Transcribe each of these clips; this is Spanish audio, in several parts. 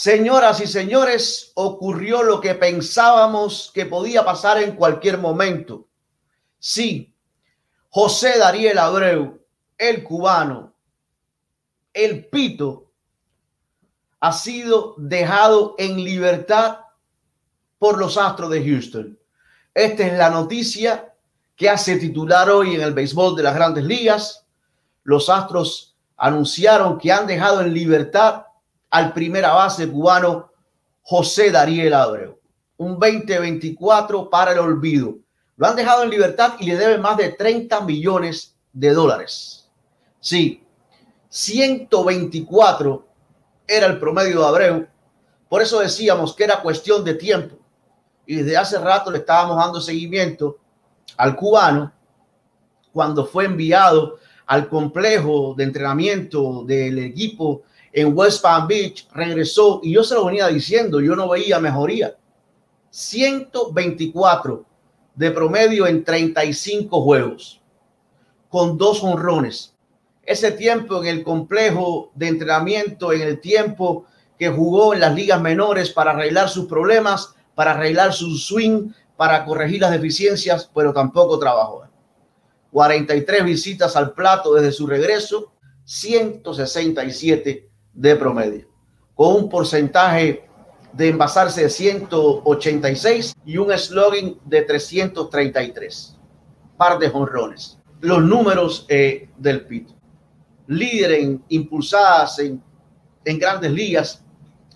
Señoras y señores, ocurrió lo que pensábamos que podía pasar en cualquier momento. Sí, José Dariel Abreu, el cubano, el Pito, ha sido dejado en libertad por los Astros de Houston. Esta es la noticia que hace titular hoy en el béisbol de las Grandes Ligas. Los Astros anunciaron que han dejado en libertad al primera base cubano José Dariel Abreu. Un 2024 para el olvido. Lo han dejado en libertad y le deben más de $30 millones. Sí, 124 era el promedio de Abreu. Por eso decíamos que era cuestión de tiempo. Y desde hace rato le estábamos dando seguimiento al cubano cuando fue enviado al complejo de entrenamiento del equipo en West Palm Beach. Regresó y yo se lo venía diciendo, yo no veía mejoría. 124 de promedio en 35 juegos, con 2 jonrones. Ese tiempo en el complejo de entrenamiento, en el tiempo que jugó en las ligas menores para arreglar sus problemas, para arreglar su swing, para corregir las deficiencias, pero tampoco trabajó. 43 visitas al plato desde su regreso, 167 de promedio, con un porcentaje de envasarse de 186 y un slugging de 333. Par de jonrones. Los números del Pito. Líder en impulsadas en Grandes Ligas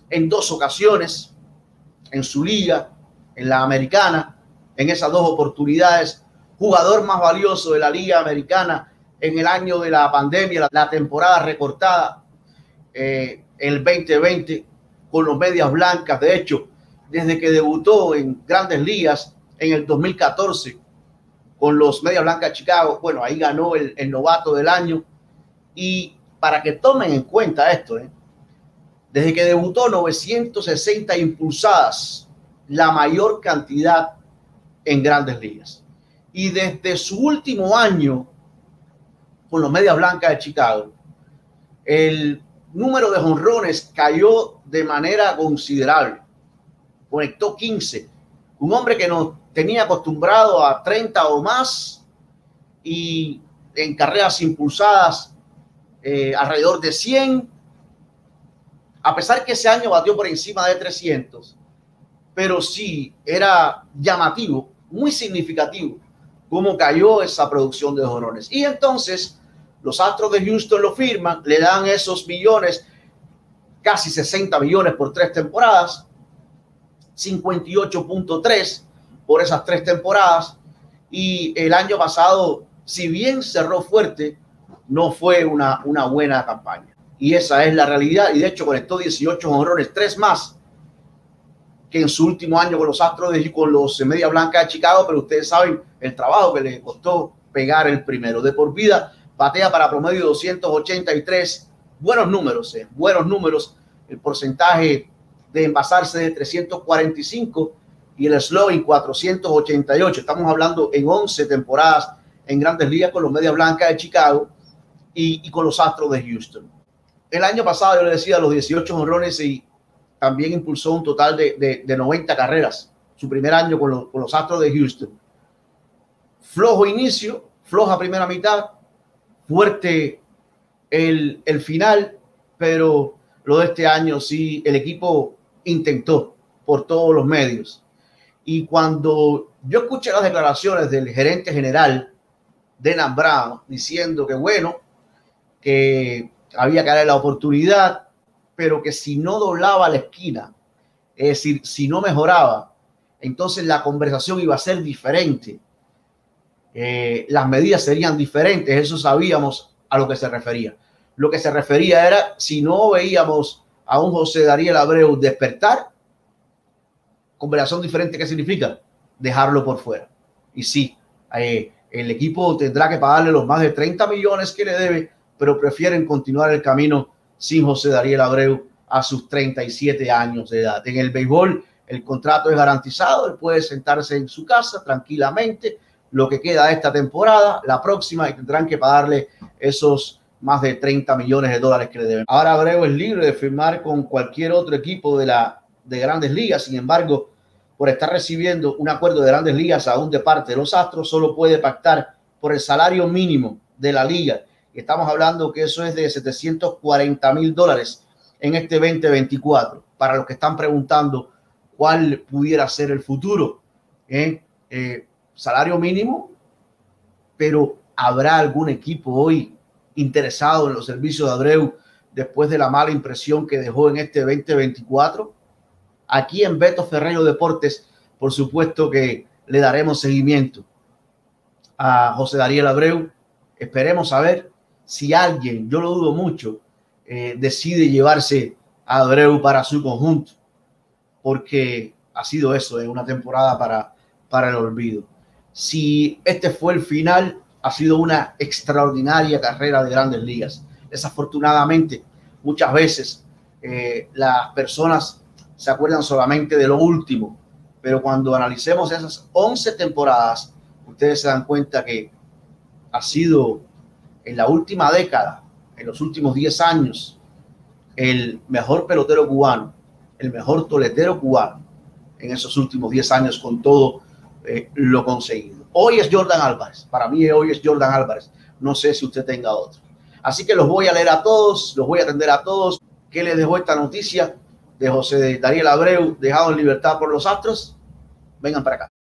en 2 ocasiones, en su liga, en la americana, en esas 2 oportunidades. Jugador más valioso de la Liga Americana en el año de la pandemia, la temporada recortada, el 2020, con los Medias Blancas. De hecho, desde que debutó en Grandes Ligas en el 2014 con los Medias Blancas de Chicago, bueno, ahí ganó el novato del año. Y para que tomen en cuenta esto, desde que debutó, 960 impulsadas, la mayor cantidad en Grandes Ligas. Y desde su último año con los Medias Blancas de Chicago, el número de jonrones cayó de manera considerable. Conectó 15. Un hombre que nos tenía acostumbrado a 30 o más, y en carreras impulsadas alrededor de 100. A pesar que ese año batió por encima de 300, pero sí era llamativo, muy significativo cómo cayó esa producción de jonrones. Y entonces los Astros de Houston lo firman, le dan esos millones, casi 60 millones por 3 temporadas, 58.3 por esas 3 temporadas. Y el año pasado, si bien cerró fuerte, no fue una buena campaña. Y esa es la realidad. Y de hecho conectó 18 jonrones, 3 más que en su último año con los Astros con los Medias Blancas de Chicago. Pero ustedes saben el trabajo que le costó pegar el primero. De por vida batea para promedio 283. Buenos números, buenos números. El porcentaje de envasarse de 345 y el slugging 488. Estamos hablando en 11 temporadas en Grandes Ligas con los Medias Blancas de Chicago y con los Astros de Houston. El año pasado yo le decía los 18 jonrones y también impulsó un total de 90 carreras. Su primer año con los Astros de Houston. Flojo inicio, floja primera mitad, fuerte el final, pero lo de este año sí, el equipo intentó por todos los medios. Y cuando yo escuché las declaraciones del gerente general Denham Brown diciendo que bueno, que había que darle la oportunidad, pero que si no doblaba la esquina, es decir, si no mejoraba, entonces la conversación iba a ser diferente. Las medidas serían diferentes. Eso sabíamos a lo que se refería. Lo que se refería era si no veíamos a un José Dariel Abreu despertar. Conversación diferente, ¿qué significa? Dejarlo por fuera. Y sí, el equipo tendrá que pagarle los más de 30 millones que le debe, pero prefieren continuar el camino sin José Dariel Abreu a sus 37 años de edad. En el béisbol el contrato es garantizado, él puede sentarse en su casa tranquilamente lo que queda de esta temporada, la próxima, y tendrán que pagarle esos más de 30 millones de dólares que le deben. Ahora Abreu es libre de firmar con cualquier otro equipo de Grandes Ligas. Sin embargo, por estar recibiendo un acuerdo de Grandes Ligas aún de parte de los Astros, solo puede pactar por el salario mínimo de la liga. Y estamos hablando que eso es de $740,000 en este 2024. Para los que están preguntando cuál pudiera ser el futuro, salario mínimo, pero ¿habrá algún equipo hoy interesado en los servicios de Abreu después de la mala impresión que dejó en este 2024? Aquí en Beto Ferreiro Deportes, por supuesto que le daremos seguimiento a José Dariel Abreu. Esperemos saber si alguien, yo lo dudo mucho, decide llevarse a Abreu para su conjunto, porque ha sido eso, una temporada para el olvido. Si este fue el final, ha sido una extraordinaria carrera de Grandes Ligas. Desafortunadamente, muchas veces las personas se acuerdan solamente de lo último, pero cuando analicemos esas 11 temporadas, ustedes se dan cuenta que ha sido en la última década, en los últimos 10 años, el mejor pelotero cubano, el mejor toletero cubano en esos últimos 10 años con todo lo conseguido. Hoy es Jordan Álvarez, para mí hoy es Jordan Álvarez, no sé si usted tenga otro. Así que los voy a leer a todos, los voy a atender a todos. ¿Qué les dejó esta noticia de José Dariel Abreu dejado en libertad por los Astros? Vengan para acá.